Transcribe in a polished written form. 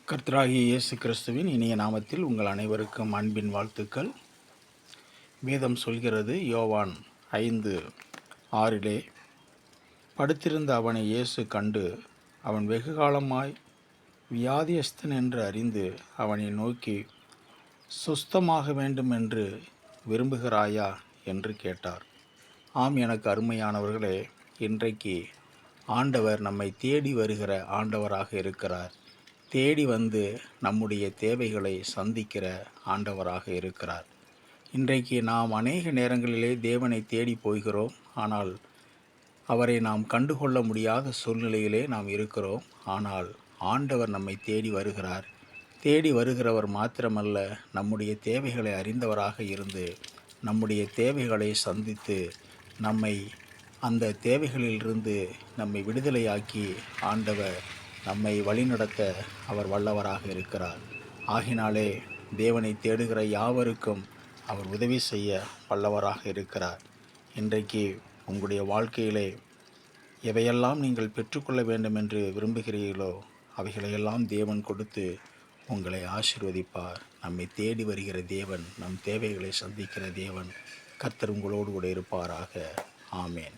கர்த்தராகிய இயேசு கிறிஸ்துவின் இனிய நாமத்தில் உங்கள் அனைவருக்கும் அன்பின் வாழ்த்துக்கள். வேதம் சொல்கிறது, யோவான் 5:6 படுத்திருந்த அவனை இயேசு கண்டு, அவன் வெகு காலமாய் வியாதியஸ்தன் என்று அறிந்து அவனை நோக்கி, சுஸ்தமாக வேண்டும் என்று விரும்புகிறாயா என்று கேட்டார். ஆம், எனக்கு அருமையானவர்களே, இன்றைக்கு ஆண்டவர் நம்மை தேடி வருகிற ஆண்டவராக இருக்கிறார். தேடி வந்து நம்முடைய தேவைகளை சந்திக்கிற ஆண்டவராக இருக்கிறார். இன்றைக்கு நாம் அநேக நேரங்களிலே தேவனை தேடி போகிறோம். ஆனால் அவரை நாம் கண்டுகொள்ள முடியாத சூழ்நிலையிலே நாம் இருக்கிறோம். ஆனால் ஆண்டவர் நம்மை தேடி வருகிறார். தேடி வருகிறவர் மாத்திரமல்ல, நம்முடைய தேவைகளை அறிந்தவராக இருந்து நம்முடைய தேவைகளை சந்தித்து நம்மை அந்த தேவைகளிலிருந்து நம்மை விடுதலையாக்கி ஆண்டவர் நம்மை வழிநடத்த அவர் வல்லவராக இருக்கிறார். ஆகினாலே தேவனை தேடுகிற யாவருக்கும் அவர் உதவி செய்ய வல்லவராக இருக்கிறார். இன்றைக்கு உங்களுடைய வாழ்க்கையிலே எவையெல்லாம் நீங்கள் பெற்றுக்கொள்ள வேண்டும் என்று விரும்புகிறீர்களோ அவைகளையெல்லாம் தேவன் கொடுத்து உங்களை ஆசீர்வதிப்பார். நம்மை தேடி வருகிற தேவன், நம் தேவைகளை சந்திக்கிற தேவன். கர்த்தர் உங்களோடு கூட இருப்பாராக. ஆமேன்.